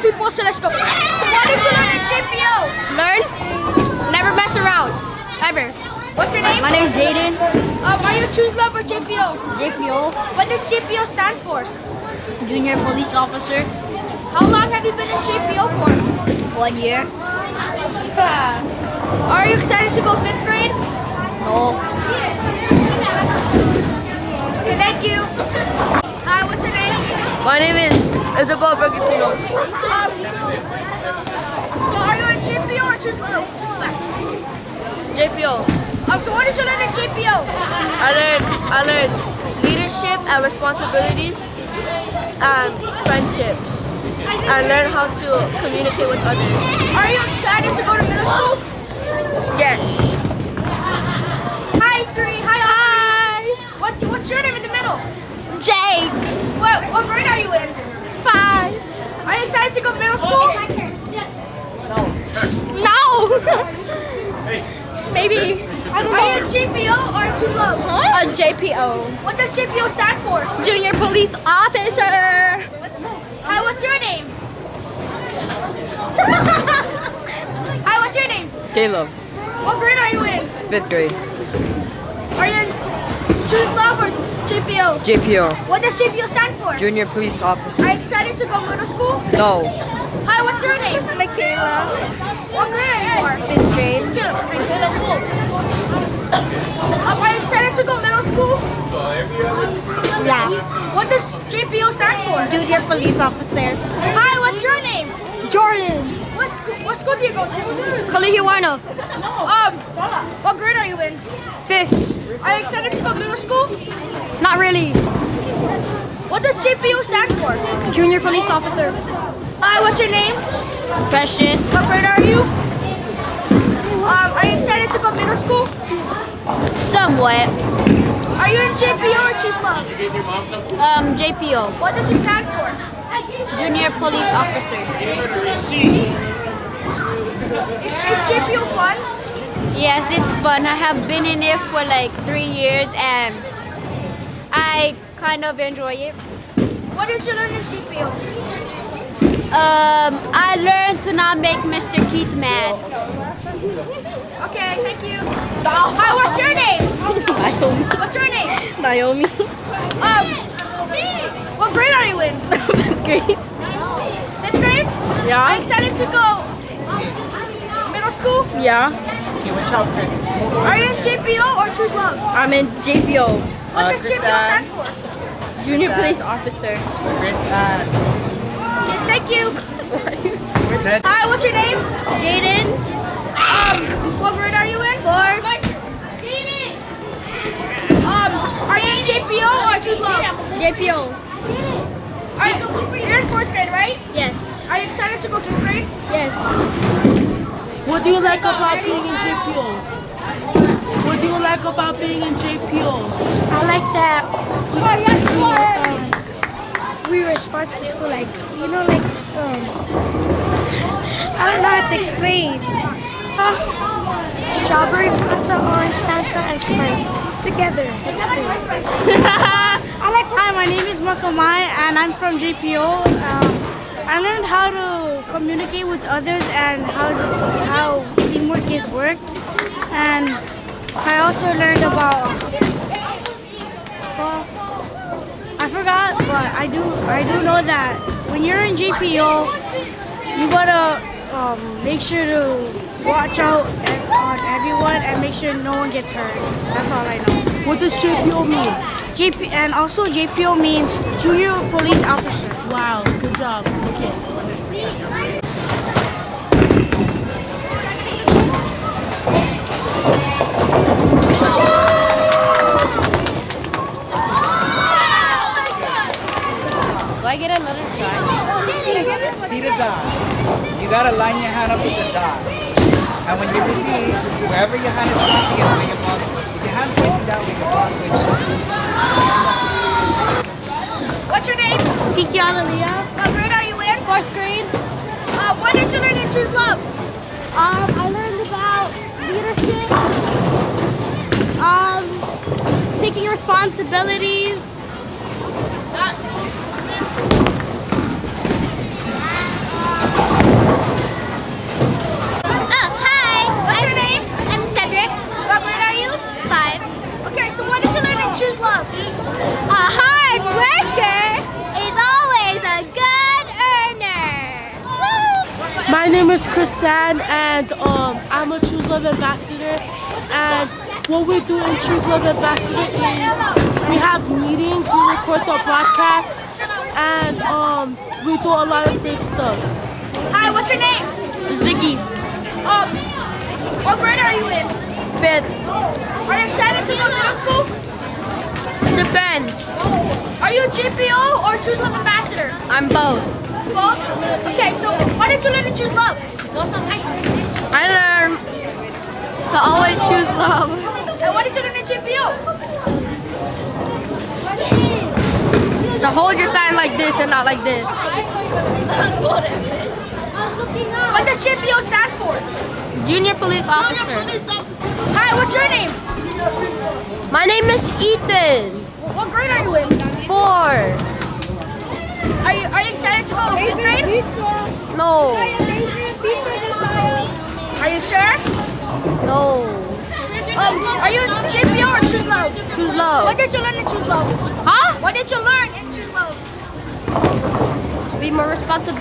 people, so let's go. So what did you learn at JPO? Learn? Never mess around. Ever. What's your name? My name is Jaden. Are you Choose Love or JPO? JPO. What does JPO stand for? Junior Police Officer. How long have you been in JPO for? 1 year. Are you excited to go 5th grade? No. Okay, thank you. What's your name? My name is Isabel Bergatinos. So are you in JPO or Choose Love? JPO. So what did you learn at JPO? I learned leadership and responsibilities and friendships. I learned how to communicate with others. Are you excited to go to middle school? Yes. Hi, three. Hi. What's your name in the middle? Jake. What grade are you in? 5. Are you excited to go to middle school? No. Maybe. Are you in JPO or Choose Love? A JPO. What does JPO stand for? Junior Police Officer. Hi, what's your name? Hi, what's your name? Caleb. What grade are you in? 5th grade. Are you in Choose Love or JPO? JPO. What does JPO stand for? Junior Police Officer. Are you excited to go middle school? No. Hi, what's your name? Michaela. What grade are you in? 5th grade. Are you excited to go middle school? Yeah. What does JPO stand for? Junior Police Officer. Hi, what's your name? Jordan. What school do you go to? Kalihiwano. What grade are you in? 5th. Are you excited to go middle school? Not really. What does JPO stand for? Junior Police Officer. Hi, what's your name? Precious. What grade are you? Are you excited to go middle school? Somewhat. Are you in JPO or Choose Love? JPO. What does it stand for? Junior Police Officers. Is JPO fun? Yes, it's fun. I have been in it for like 3 years and I kind of enjoy it. What did you learn in JPO? I learned to not make Mr. Keith mad. Okay, thank you. Hi, what's your name? Naomi. What's your name? Naomi. What grade are you in? 5th grade. 5th grade? Yeah. Are you excited to go middle school? Yeah. Are you in JPO or Choose Love? I'm in JPO. What does JPO stand for? Junior Police Officer. Okay, thank you. Hi, what's your name? Jaden. What grade are you in? 4. Are you in JPO or Choose Love? JPO. You're in 4th grade, right? Yes. Are you excited to go 5th grade? Yes. What do you like about being in JPO? What do you like about being in JPO? I like that we respond to school like, I don't know how to explain. Strawberry Fanta, orange Fanta, and Sprite together. It's good. Hi, my name is Makamai and I'm from JPO. I learned how to communicate with others and how teamwork is worked. And I also learned about, I forgot, but I do know that when you're in JPO, you gotta make sure to watch out on everyone and make sure no one gets hurt. That's all I know. What does JPO mean? And also JPO means Junior Police Officer. Wow, good job. Okay. Do I get another try? See the dot. You gotta line your hand up with the dot. And when you release, wherever your hand is pointing is where your ball is. If your hand pointing that way, your ball is What's your name? Kikiana Leah. What grade are you in? 4th grade. What did you learn in Choose Love? I learned about leadership, taking responsibilities, name is Chris San, and I'm a Choose Love ambassador. And what we do in Choose Love Ambassador is we have meetings, we record the broadcast, and we do a lot of great stuffs. Hi, what's your name? Ziggy. What grade are you in? 5th. Are you excited to go to middle school? Depends. Are you a JPO or Choose Love ambassador? I'm both. Both? Okay, so why did you learn to choose love? I learned to always choose love. And why did you learn in JPO? To hold your sign like this and not like this. What does JPO stand for? Junior Police Officer. Hi, what's your name? My name is Ethan. What grade are you in? 4. Are you excited to go to 5th grade? No. Are you sure? No. Are you JPO or Choose Love? Choose love. What did you learn in Choose Love? Huh? What did you learn in Choose Love? To be more responsible.